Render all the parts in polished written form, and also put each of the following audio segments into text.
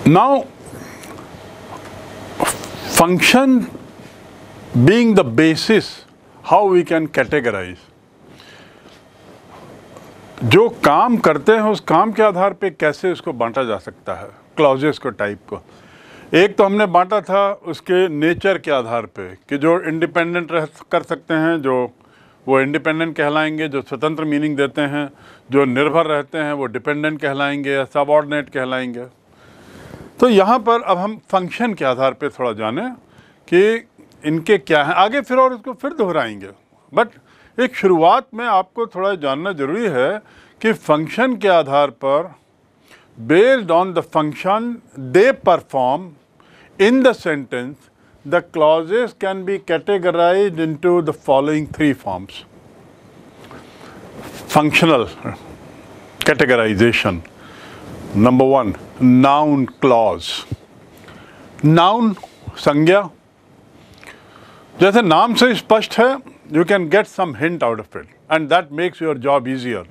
Now, function being the basis, how we can categorize. जो काम करते हैं उस काम के आधार पे कैसे उसको बांटा जा सकता है, क्लॉजेस को, टाइप को. एक तो हमने बांटा था उसके नेचर के आधार पे कि जो इंडिपेंडेंट कर सकते हैं, जो वो इंडिपेंडेंट कहलाएंगे, जो स्वतंत्र मीनिंग देते हैं, जो निर्भर रहते हैं वो डिपेंडेंट कहलाएंगे या सबऑर्डिनेट कहलाएंगे. तो यहाँ पर अब हम फंक्शन के आधार पे थोड़ा जानें कि इनके क्या हैं, आगे फिर और इसको फिर दोहराएंगे. बट एक शुरुआत में आपको थोड़ा जानना ज़रूरी है कि फंक्शन के आधार पर, based on the function they perform in the sentence, the clauses can be categorized into the following three forms. Functional categorization. Number one, noun clause. Noun, संज्ञा. जैसे नाम से स्पष्ट है, you can get some hint out of it, and that makes your job easier.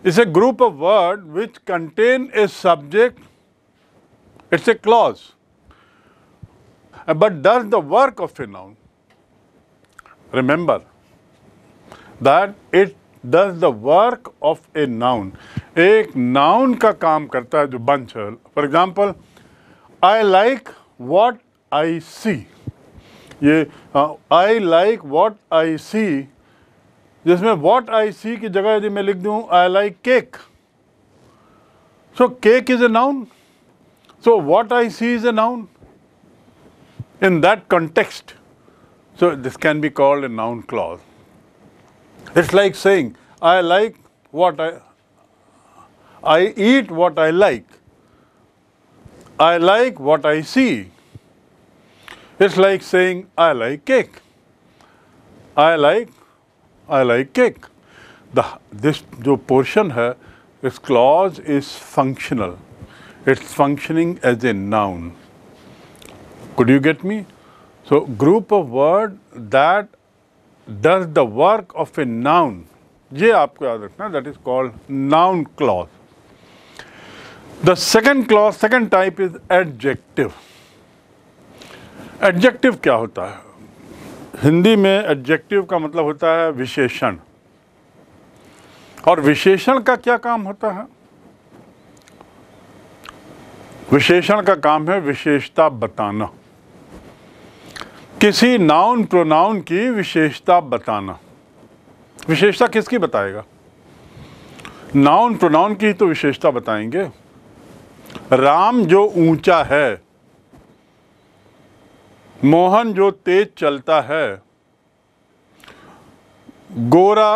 It's a group of words which contain a subject. It's a clause. But does the work of a noun. Remember that it does the work of a noun. एक noun का काम करता है जो bunch है. For example, I like what I see. ये I like what I see, जिसमें what I see की जगह यदि मैं लिख दूँ I like cake. So cake is a noun. So what I see is a noun. In that context, so this can be called a noun clause. It's like saying, I like what I eat what I like. I like what I see. It's like saying, I like cake. I like cake. This जो portion है, this clause is functional. It's functioning as a noun. Could you get me? So, group of word that does the work of a noun. ये आपको याद रखना. That is called noun clause. The second clause, second type is adjective. Adjective क्या होता है? हिंदी में adjective का मतलब होता है विशेषण. और विशेषण का क्या काम होता है? विशेषण का काम है विशेषता बताना. किसी नाउन प्रोनाउन की विशेषता बताना. विशेषता किसकी बताएगा? नाउन प्रोनाउन की तो विशेषता बताएंगे. राम जो ऊंचा है, मोहन जो तेज चलता है, गोरा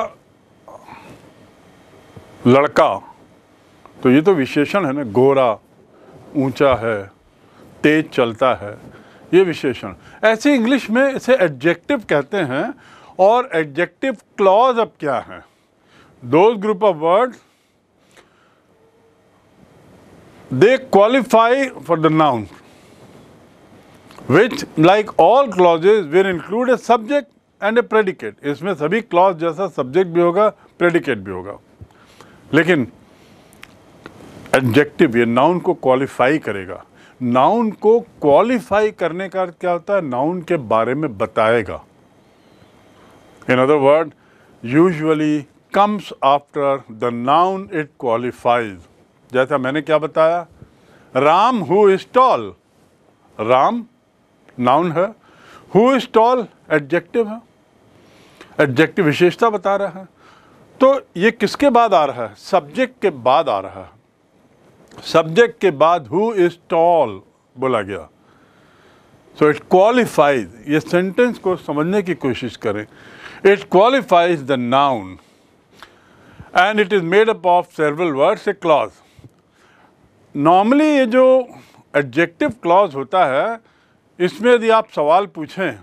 लड़का, तो ये तो विशेषण है ना. गोरा, ऊंचा है, तेज चलता है, ये विशेषण. ऐसे इंग्लिश में इसे एडजेक्टिव कहते हैं. और एडजेक्टिव क्लॉज अब क्या है? Those group of word they qualify for the noun which like all clauses will include a subject and A predicate. इसमें सभी क्लॉज जैसा सब्जेक्ट भी होगा, प्रेडिकेट भी होगा. लेकिन एडजेक्टिव ये नाउन को क्वालिफाई करेगा. नाउन को क्वालिफाई करने का क्या होता है? नाउन के बारे में बताएगा. In other word, usually comes after the noun it qualifies. जैसा मैंने क्या बताया, Ram who is tall. Ram noun है, हु इज टॉल एडजेक्टिव है. एडजेक्टिव विशेषता बता रहा है. तो ये किसके बाद आ रहा है? सब्जेक्ट के बाद आ रहा है. सब्जेक्ट के बाद हु इज टॉल बोला गया. So it qualifies. ये सेंटेंस को समझने की कोशिश करें. It qualifies the noun and it is made up of several words, A clause. Normally ये जो एडजेक्टिव क्लॉज होता है, इसमें यदि आप सवाल पूछें,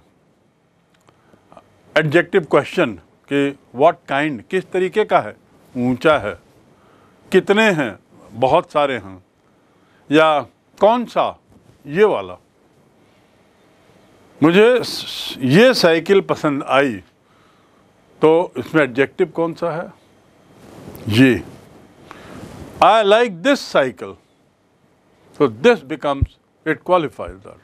एडजेक्टिव क्वेश्चन कि व्हाट काइंड, किस तरीके का है, ऊंचा है, कितने हैं, बहुत सारे हैं, या कौन सा, ये वाला, मुझे ये साइकिल पसंद आई, तो इसमें एडजेक्टिव कौन सा है? ये. I like this cycle. So this becomes, it qualifies that.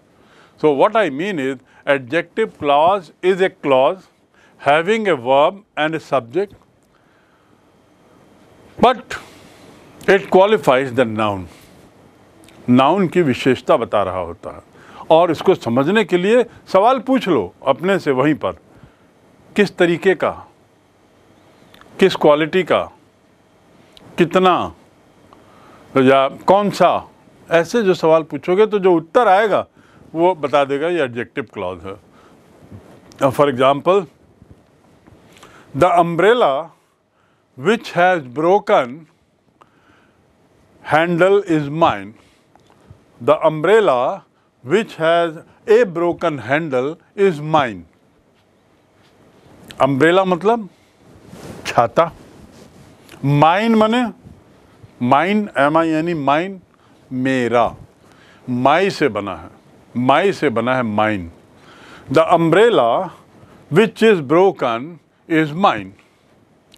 So what I mean is, adjective clause is a clause having a verb and a subject, but it qualifies the noun. Noun की विशेषता बता रहा होता है। और इसको समझने के लिए सवाल पूछ लो अपने से वहीं पर, किस तरीके का, किस क्वालिटी का, कितना या कौन सा, ऐसे जो सवाल पूछोगे तो जो उत्तर आएगा वो बता देगा ये एडजेक्टिव क्लॉज है। For example, the umbrella which has broken handle is mine. The umbrella which has a broken handle is mine. Umbrella मतलब छाता, माइन मने माइन, MINE, माइन मेरा, माई से बना है, माई से बना है mine. The umbrella which is broken is mine,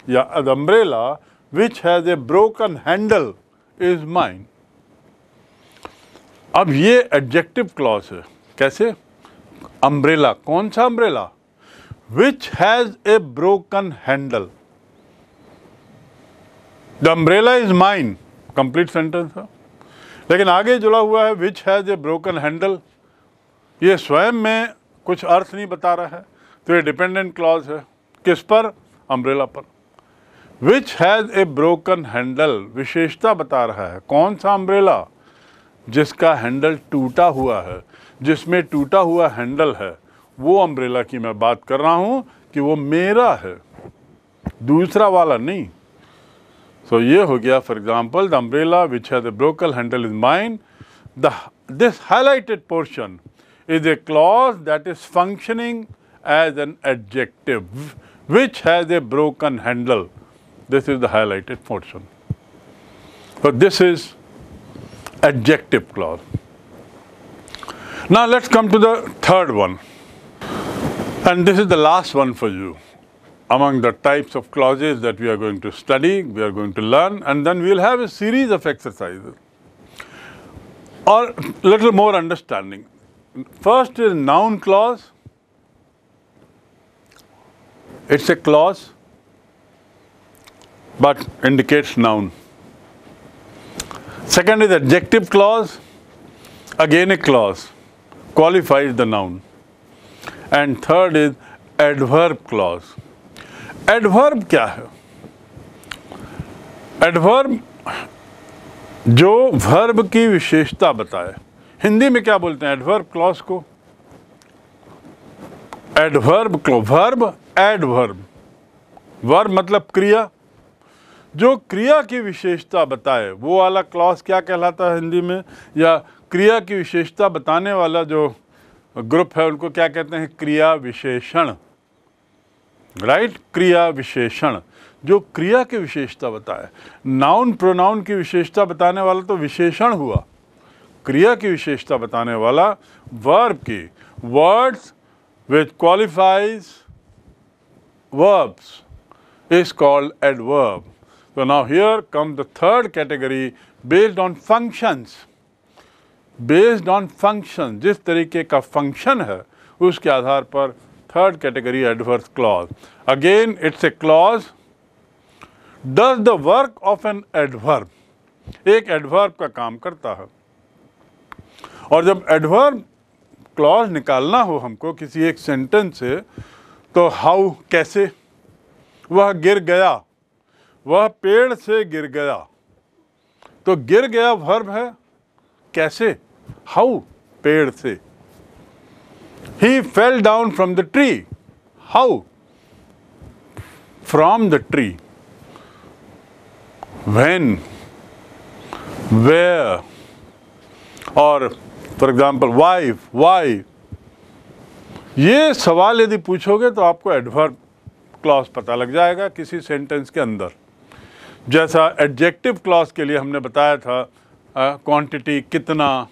या the umbrella which has a broken handle is mine. अब ये एडजेक्टिव क्लॉज है। कैसे? अम्ब्रेला, कौन सा umbrella? Which has a broken handle. The umbrella is mine, complete sentence है, लेकिन आगे जुड़ा हुआ है which has a broken handle. ये स्वयं में कुछ अर्थ नहीं बता रहा है, तो ये डिपेंडेंट क्लॉज है। किस पर? अम्ब्रेला पर। विच हैज़ ए ब्रोकन हैंडल विशेषता बता रहा है। कौन सा अम्ब्रेला? जिसका हैंडल टूटा हुआ है, जिसमें टूटा हुआ हैंडल है, वो अम्ब्रेला की मैं बात कर रहा हूँ कि वो मेरा है, दूसरा वाला नहीं। So ये हो गया, for example, the umbrella which has a broken handle is mine. This highlighted portion is a clause that is functioning as an adjective which has a broken handle. This is the highlighted portion. So this is adjective clause. Now let's come to the third one, and this is the last one for you. Among the types of clauses that we are going to study, we are going to learn, and then we will have a series of exercises or little more understanding. First is noun clause. It's a clause but indicates noun. Second is adjective clause, again a clause, qualifies the noun. And third is adverb clause. Adverb क्या है? Adverb जो verb की विशेषता बताए। हिंदी में क्या बोलते हैं एडवर्ब क्लॉज को? Adverb clause, verb adverb, verb मतलब क्रिया, जो क्रिया की विशेषता बताए वो वाला क्लॉज क्या कहलाता है हिंदी में? या क्रिया की विशेषता बताने वाला जो ग्रुप है उनको क्या कहते हैं? क्रिया विशेषण। राइट, क्रिया विशेषण, जो क्रिया की विशेषता बताए। नाउन प्रोनाउन की विशेषता बताने वाला तो विशेषण हुआ, क्रिया की विशेषता बताने वाला वर्ब की, words which qualifies verbs is called adverb. So now here comes the third category based on functions. Based on function, जिस तरीके का फंक्शन है उसके आधार पर third category adverb clause. Again it's a clause does the work of an adverb. एक adverb का काम करता है. और जब एडवर्ब क्लॉज निकालना हो हमको किसी एक सेंटेंस से, तो हाउ, कैसे. वह गिर गया, वह पेड़ से गिर गया, तो गिर गया वर्ब है. कैसे, हाउ, पेड़ से. He fell down from the tree. How? From the tree. When? Where? और for example, why? ये सवाल यदि पूछोगे तो आपको एडवर्ब क्लॉज पता लग जाएगा किसी सेंटेंस के अंदर. जैसा एडजेक्टिव क्लॉज के लिए हमने बताया था क्वांटिटी, कितना,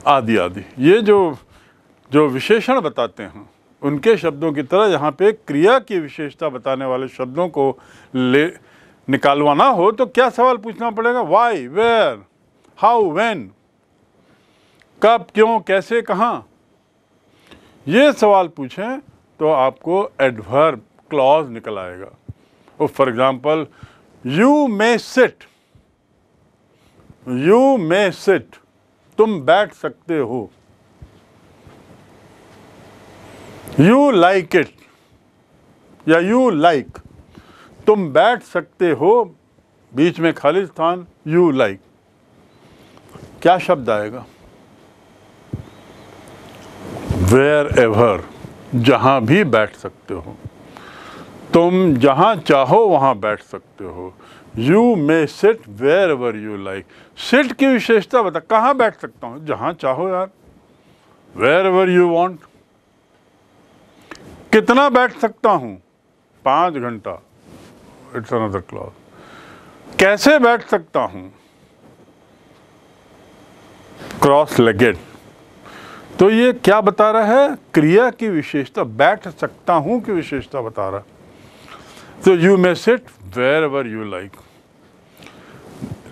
आदि आदि. ये जो विशेषण बताते हैं उनके शब्दों की तरह यहाँ पे क्रिया की विशेषता बताने वाले शब्दों को निकालवाना हो तो क्या सवाल पूछना पड़ेगा? वाई, वेयर, हाउ, व्हेन, कब, क्यों, कैसे, कहाँ, ये सवाल पूछें तो आपको एडवर्ब क्लॉज निकल आएगा। For example, you may sit, you may sit, तुम बैठ सकते हो। यू लाइक इट या यू लाइक, तुम बैठ सकते हो, बीच में खाली स्थान, यू लाइक। क्या शब्द आएगा? वेयर एवर, जहां भी बैठ सकते हो, तुम जहां चाहो वहां बैठ सकते हो। You may sit wherever you like. Sit की विशेषता बता, कहां बैठ सकता हूं? जहां चाहो यार, वेयर एवर यू वॉन्ट। कितना बैठ सकता हूं? 5 घंटा, इट्स अनदर क्लॉज। कैसे बैठ सकता हूं? Cross legged. तो ये क्या बता रहा है? क्रिया की विशेषता, बैठ सकता हूं की विशेषता बता रहा है। तो you may sit wherever you like.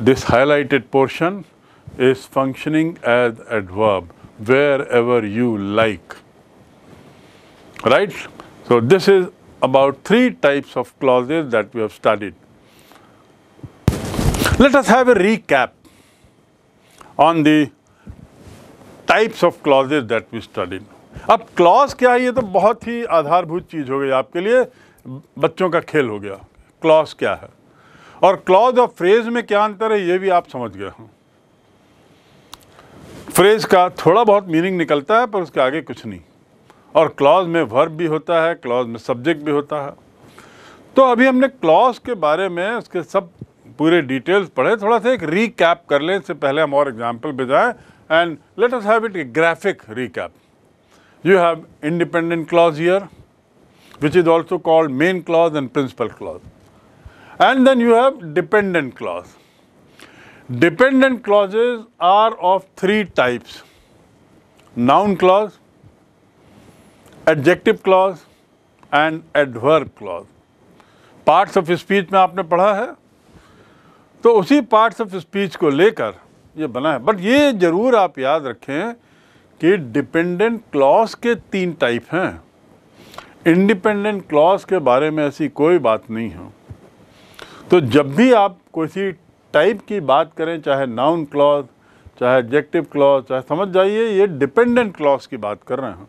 This highlighted portion is functioning as adverb, wherever you like, right? So this is about 3 types of clauses that we have studied. Let us have a recap on the types of clauses that we studied. अब clause क्या है? ये तो बहुत ही आधारभूत चीज़ हो गई आपके लिए, बच्चों का खेल हो गया। clause क्या है और clause और phrase में क्या अंतर है, ये भी आप समझ गए हैं। phrase का थोड़ा बहुत मीनिंग निकलता है पर उसके आगे कुछ नहीं, और क्लॉज में वर्ब भी होता है, क्लॉज में सब्जेक्ट भी होता है। तो अभी हमने क्लॉज के बारे में उसके सब पूरे डिटेल्स पढ़े, थोड़ा सा एक रीकैप कर लें इससे पहले हम और एग्जांपल पे जाएं। And let us have it A graphic recap. You have independent clause here which is also called main clause and principal clause, and then you have dependent clause. Dependent clauses are of 3 types: noun clause, adjective clause and adverb clause. Parts of speech में आपने पढ़ा है, तो उसी parts of speech को लेकर ये बना है। बट ये जरूर आप याद रखें कि डिपेंडेंट क्लॉज के 3 टाइप हैं। इंडिपेंडेंट क्लॉज के बारे में ऐसी कोई बात नहीं है। तो जब भी आप किसी टाइप की बात करें, चाहे नाउन क्लॉज, चाहे एडजेक्टिव क्लॉज, चाहे, समझ जाइए ये डिपेंडेंट क्लॉज की बात कर रहे हैं।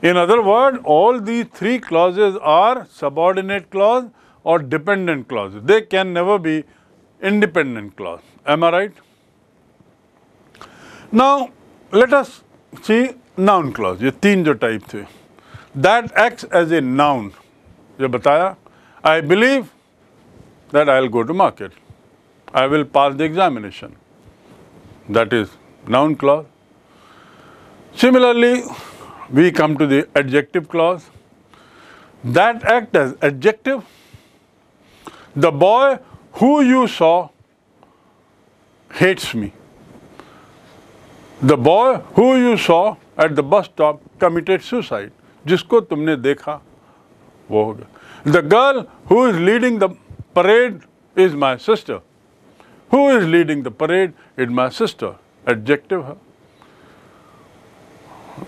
In other words, all these 3 clauses are subordinate clause or dependent clauses. They can never be independent clause. Am I right? Now, let us see noun clause. ये 3 जो टाइप थे, that acts as a noun. ये बताया, I believe that I'll go to market. I will pass the examination. That is noun clause. Similarly, we come to the adjective clause that act as adjective. The boy who you saw hates me. The boy who you saw at the bus stop committed suicide. जिसको तुमने देखा वो हो गया। The girl who is leading the parade is my sister. Who is leading the parade is my sister. Adjective है।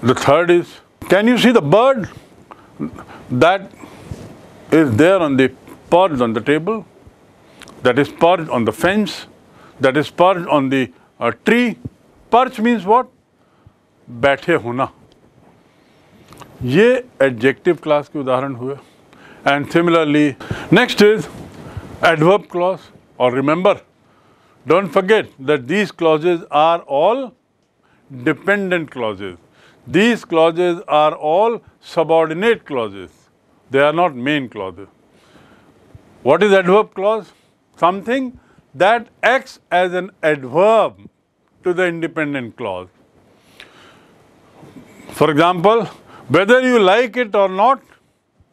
The third is, can you see the bird that is there on the perched on the table, that is perched on the fence, that is perched on the tree? Perch means what? बैठे होना। ये adjective class के उदाहरण हुए। And similarly next is adverb clause. और remember, don't forget that these clauses are all dependent clauses. These clauses are all subordinate clauses. They are not main clauses. What is adverb clause? Something that acts as an adverb to the independent clause. For example, whether you like it or not,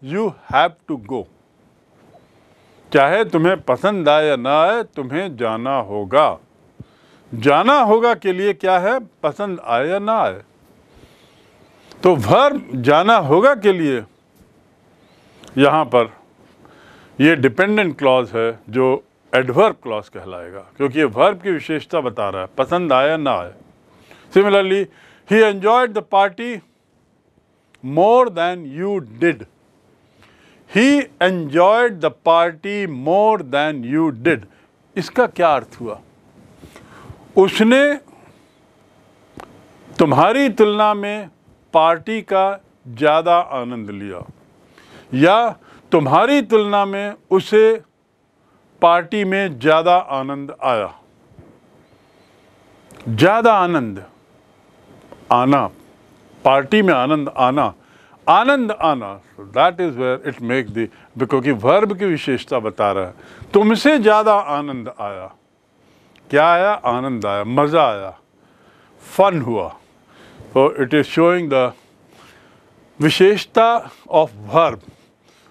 you have to go. चाहे तुम्हें पसंद आए या ना आए, तुम्हें जाना होगा. जाना होगा के लिए क्या है? पसंद आए या ना आए. तो वर्ब जाना होगा के लिए यहाँ पर ये डिपेंडेंट क्लॉज है जो एडवर्ब क्लॉज कहलाएगा, क्योंकि ये वर्ब की विशेषता बता रहा है, पसंद आया ना आए। Similarly, he enjoyed the party more than you did. He enjoyed the party more than you did. इसका क्या अर्थ हुआ? उसने तुम्हारी तुलना में पार्टी का ज़्यादा आनंद लिया, या तुम्हारी तुलना में उसे पार्टी में ज़्यादा आनंद आया। ज़्यादा आनंद आना, पार्टी में आनंद आना, आनंद आना, that is where it make the, क्योंकि वर्ब की विशेषता बता रहा है, तुमसे ज़्यादा आनंद आया। क्या आया? आनंद आया, मज़ा आया, फन हुआ। तो इट इज़ शोइंग द विशेषता ऑफ वर्ब,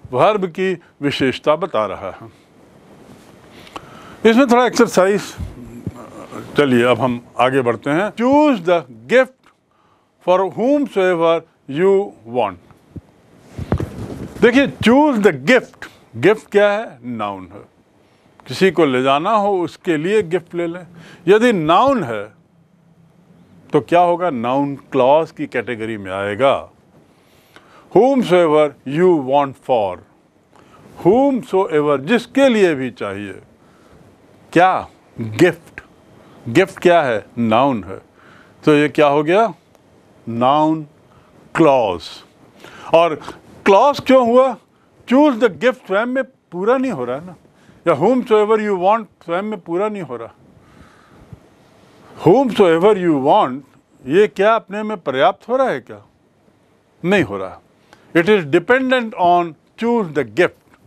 वर्ब की विशेषता बता रहा है। इसमें थोड़ा एक्सरसाइज, चलिए अब हम आगे बढ़ते हैं। Choose the gift for whom soever you want। देखिए, चूज द गिफ्ट, गिफ्ट क्या है? नाउन है। किसी को ले जाना हो उसके लिए गिफ्ट ले लें। यदि नाउन है तो क्या होगा? नाउन क्लॉज की कैटेगरी में आएगा। whomsoever you want for, whomsoever जिसके लिए भी चाहिए, क्या? गिफ्ट। गिफ्ट क्या है? नाउन है। तो ये क्या हो गया? Noun clause. और क्लॉज क्यों हुआ? चूज द गिफ्ट स्वयं में पूरा नहीं हो रहा है ना, या whomsoever you want स्वयं में पूरा नहीं हो रहा। whomsoever you want ये क्या अपने में पर्याप्त हो रहा है? क्या नहीं हो रहा। It is dependent on choose the gift,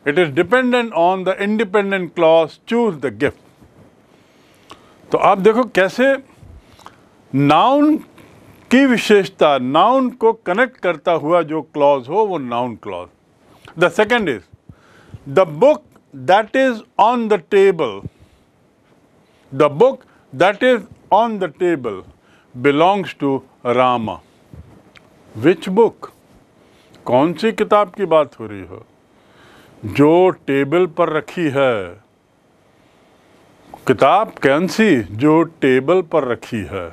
it is dependent on the independent clause choose the gift. तो आप देखो कैसे नाउन की विशेषता, नाउन को कनेक्ट करता हुआ जो क्लॉज हो वो noun clause. The second is the book that is on the table, the book that is on the table belongs to Rama. Which book? कौन सी किताब की बात हो रही हो? जो टेबल पर रखी है। किताब कौन सी? जो टेबल पर रखी है।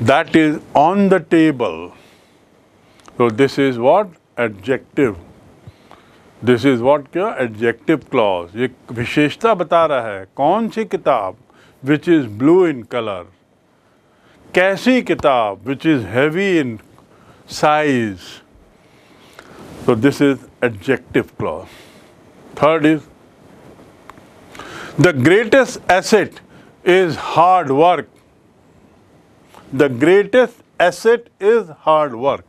That is on the table. So this is what? Adjective. This is what? क्या? Adjective clause. ये विशेषता बता रहा है। कौन सी किताब? Which is blue in color. कैसी किताब? Which is heavy in size. So this is adjective clause. Third is the greatest asset is hard work. The greatest asset is hard work.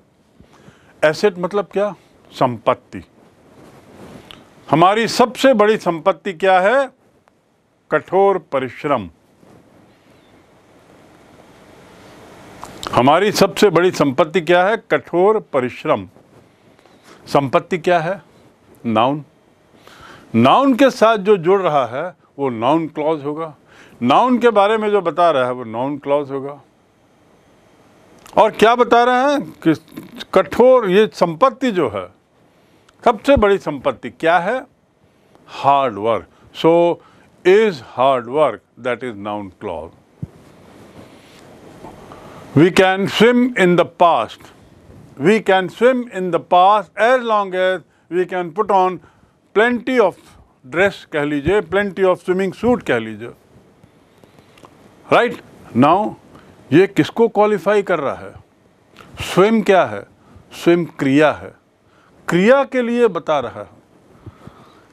Asset मतलब क्या? संपत्ति। हमारी सबसे बड़ी संपत्ति क्या है? कठोर परिश्रम। हमारी सबसे बड़ी संपत्ति क्या है? कठोर परिश्रम। संपत्ति क्या है? नाउन। नाउन के साथ जो जुड़ रहा है वो नाउन क्लॉज होगा। नाउन के बारे में जो बता रहा है वो नाउन क्लॉज होगा। और क्या बता रहे हैं कि कठोर, ये संपत्ति जो है, सबसे बड़ी संपत्ति क्या है? Hard work. So is hard work, that is noun clause. We can swim in the past, we can swim in the past as long as we can put on plenty of dress कह लीजिए, plenty of swimming suit कह लीजिए। Right now ये किसको qualify कर रहा है? Swim क्या है? स्विम क्रिया है। क्रिया के लिए बता रहा है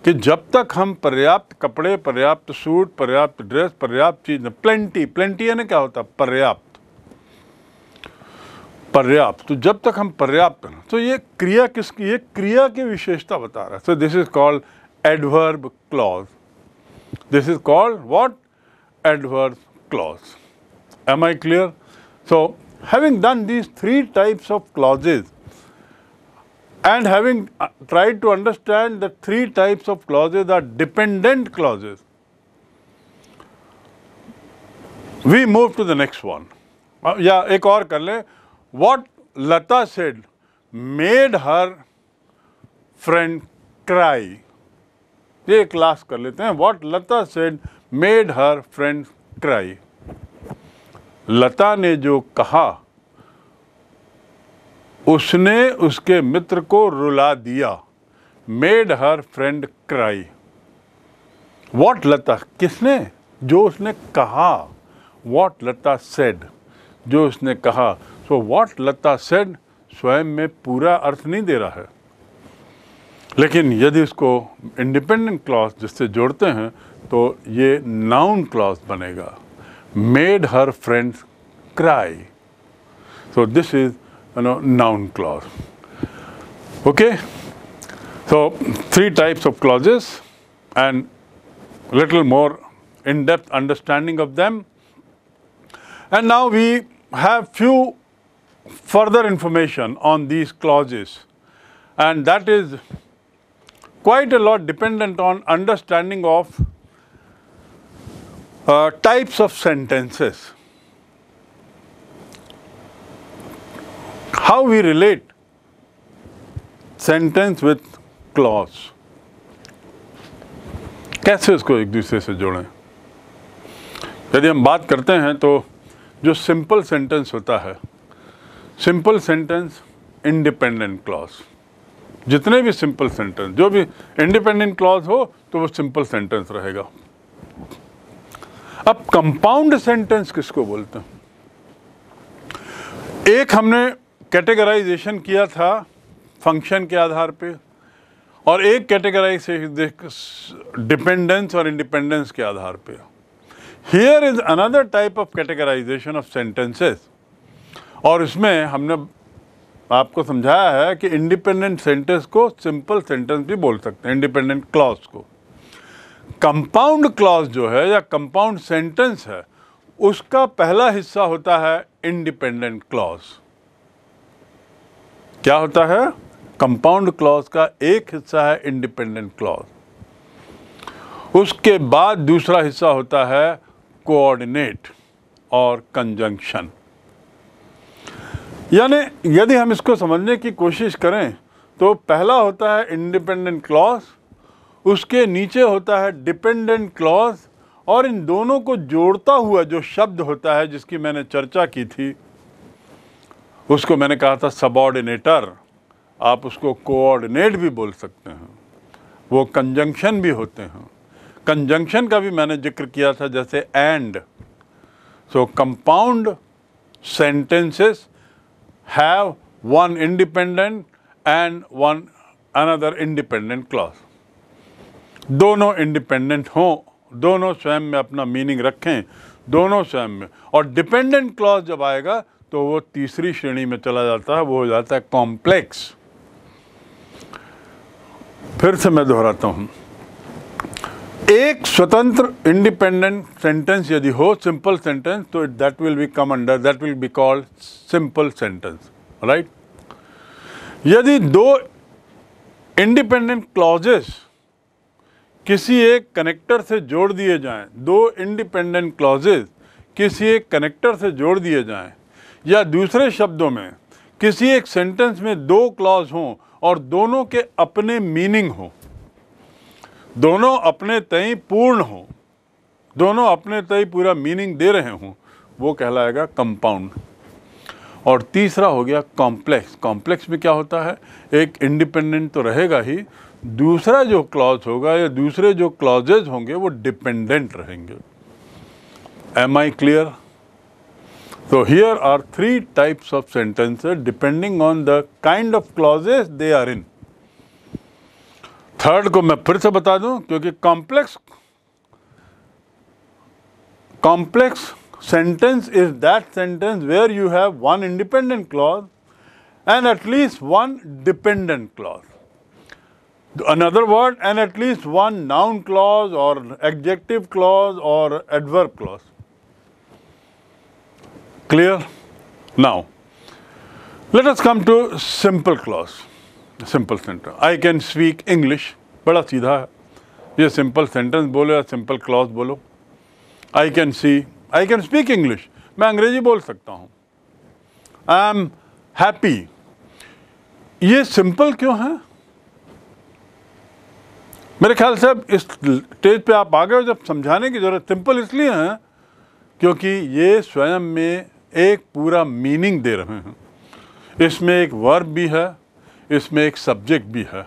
कि जब तक हम पर्याप्त कपड़े, पर्याप्त सूट, पर्याप्त ड्रेस, पर्याप्त चीज, प्लेंटी, प्लेंटी यानी क्या होता है? पर्याप्त, पर्याप्त। तो जब तक हम पर्याप्त हैं, तो ये क्रिया किसकी? ये क्रिया की विशेषता बता रहा है। So this is called adverb clause. This is called what? Adverb clause. Am I clear? So, having done these three types of clauses and having tried to understand the three types of clauses are dependent clauses, we move to the next one. या एक और कर ले। What Lata said made her friend cry. ये क्लास कर लेते हैं। What Lata said made her friend cry. Lata ने जो कहा उसने उसके मित्र को रुला दिया। Made her friend cry. What Lata, किसने, जो उसने कहा। व्हाट लता सेड, जो उसने कहा। सो व्हाट लता सेड स्वयं में पूरा अर्थ नहीं दे रहा है, लेकिन यदि इसको इंडिपेंडेंट क्लॉज जिससे जोड़ते हैं तो ये नाउन क्लॉज बनेगा। Made her friends cry. So this is noun clause. Okay, so 3 types of clauses and little more in-depth understanding of them. And now we have few further information on these clauses, and that is quite a lot dependent on understanding of types of sentences. How we relate sentence with clause, कैसे इसको एक दूसरे से जोड़ें। यदि हम बात करते हैं तो जो सिंपल सेंटेंस होता है, सिंपल सेंटेंस इंडिपेंडेंट क्लॉज, जितने भी सिंपल सेंटेंस, जो भी इंडिपेंडेंट क्लॉज हो तो वो सिंपल सेंटेंस रहेगा। अब कंपाउंड सेंटेंस किसको बोलते हैं? एक हमने कैटेगराइजेशन किया था फंक्शन के आधार पे, और एक कैटेगराइजेशन डिपेंडेंस और इंडिपेंडेंस के आधार पे। Here is another type of categorisation of sentences, और इसमें हमने आपको समझाया है कि इंडिपेंडेंट सेंटेंस को सिंपल सेंटेंस भी बोल सकते हैं, इंडिपेंडेंट क्लॉज को। कंपाउंड क्लॉज जो है या कंपाउंड सेंटेंस है, उसका पहला हिस्सा होता है इंडिपेंडेंट क्लॉज। क्या होता है? कंपाउंड क्लॉज का एक हिस्सा है इंडिपेंडेंट क्लॉज, उसके बाद दूसरा हिस्सा होता है कोऑर्डिनेट और कंजंक्शन। यानी यदि हम इसको समझने की कोशिश करें तो पहला होता है इंडिपेंडेंट क्लॉज, उसके नीचे होता है डिपेंडेंट क्लॉज, और इन दोनों को जोड़ता हुआ जो शब्द होता है जिसकी मैंने चर्चा की थी, उसको मैंने कहा था सबऑर्डिनेटर, आप उसको कोऑर्डिनेट भी बोल सकते हैं। वो कंजंक्शन भी होते हैं, कंजंक्शन का भी मैंने जिक्र किया था, जैसे and. So compound sentences have one independent and one another independent clause. दोनों इंडिपेंडेंट हों, दोनों स्वयं में अपना मीनिंग रखें, दोनों स्वयं में। और डिपेंडेंट क्लॉज जब आएगा तो वो तीसरी श्रेणी में चला जाता है, वो हो जाता है कॉम्प्लेक्स। फिर से मैं दोहराता हूं, एक स्वतंत्र इंडिपेंडेंट सेंटेंस यदि हो, सिंपल सेंटेंस, तो that will be come under, that will be called simple sentence, right. यदि दो इंडिपेंडेंट क्लॉजेस किसी एक कनेक्टर से जोड़ दिए जाएं, दो इंडिपेंडेंट क्लॉजेस किसी एक कनेक्टर से जोड़ दिए जाएं, या दूसरे शब्दों में किसी एक सेंटेंस में दो क्लॉज हों और दोनों के अपने मीनिंग हो, दोनों अपने तय पूर्ण हो, दोनों अपने तय पूरा मीनिंग दे रहे हों, वो कहलाएगा कंपाउंड। और तीसरा हो गया कॉम्प्लेक्स। कॉम्प्लेक्स में क्या होता है? एक इंडिपेंडेंट तो रहेगा ही, दूसरा जो क्लॉज होगा या दूसरे जो क्लॉजेज होंगे वो डिपेंडेंट रहेंगे। Am I clear? So here are 3 types of sentences depending on the kind of clauses they are in. Third को मैं फिर से बता दूं, क्योंकि complex sentence is that sentence where you have one independent clause and at least one dependent clause. Another word, and at least one noun clause or adjective clause or adverb clause. Clear? Now, let us come to simple clause, simple sentence. I can speak English. बड़ा सीधा है, ये simple sentence बोलो या simple clause बोलो। I can see, I can speak English. मैं अंग्रेजी बोल सकता हूँ। I am happy. ये simple क्यों है? मेरे ख्याल से अब इस स्टेज पे आप आ गए हो जब समझाने की ज़रूरत सिंपल इसलिए है क्योंकि ये स्वयं में एक पूरा मीनिंग दे रहे हैं। इसमें एक वर्ब भी है, इसमें एक सब्जेक्ट भी है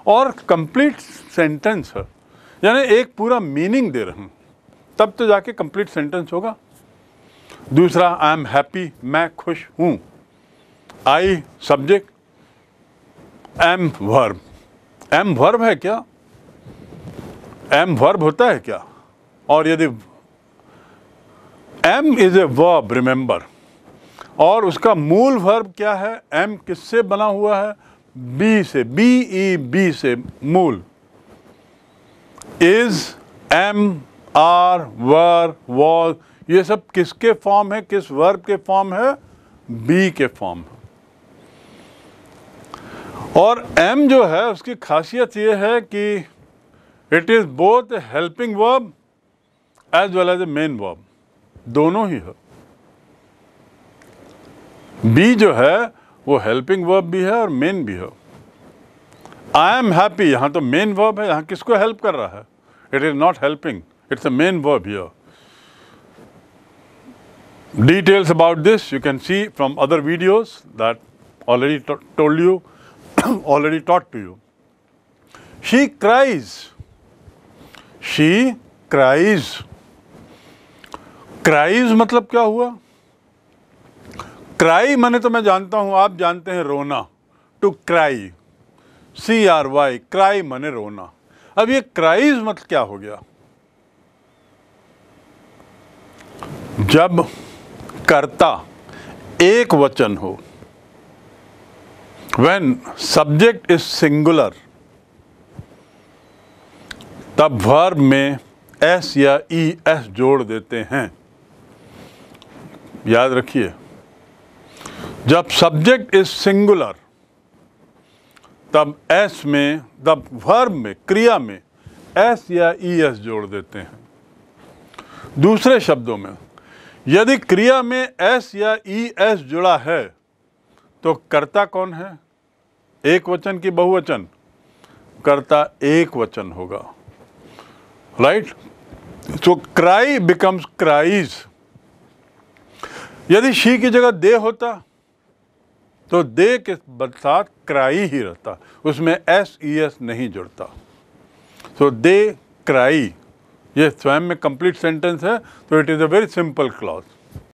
और कंप्लीट सेंटेंस है, यानी एक पूरा मीनिंग दे रहे हैं, तब तो जाके कंप्लीट सेंटेंस होगा। दूसरा, आई एम हैप्पी, मैं खुश हूँ। I subject, am verb. Am verb है क्या? एम वर्ब होता है क्या? और यदि am is a verb, remember, और उसका मूल वर्ब क्या है? एम किससे बना हुआ है? बी से, बी ई बी से मूल। Is, am, are, were, was, ये सब किसके फॉर्म है? किस वर्ब के फॉर्म है? बी के फॉर्म है। और एम जो है उसकी खासियत ये है कि it is both a helping verb as well as a main verb, दोनों ही है। बी जो है वो हेल्पिंग वर्ब भी है और मेन भी है। आई एम हैप्पी, यहाँ तो मेन वर्ब है, यहाँ किसको हेल्प कर रहा है? It is not helping, it's a main verb here. Details about this you can see from other videos that already told you, already taught to you. She cries. She cries. Cries मतलब क्या हुआ? Cry माने तो मैं जानता हूं, आप जानते हैं रोना। To cry, CRY, cry माने रोना। अब ये cries मतलब क्या हो गया? जब कर्ता एक वचन हो, when subject is singular, तब verb में s या es जोड़ देते हैं। याद रखिए, जब subject is singular, तब s में, तब verb में, क्रिया में s या es जोड़ देते हैं। दूसरे शब्दों में, यदि क्रिया में एस या ई एस जुड़ा है तो कर्ता कौन है? एक वचन की बहुवचन? कर्ता एक वचन होगा, राइट? सो क्राई बिकम्स क्राइज। यदि शी की जगह दे होता तो दे के साथ क्राई ही रहता, उसमें एस ई एस नहीं जुड़ता। सो दे क्राई, ये स्वयं में कंप्लीट सेंटेंस है, तो it is a very simple clause.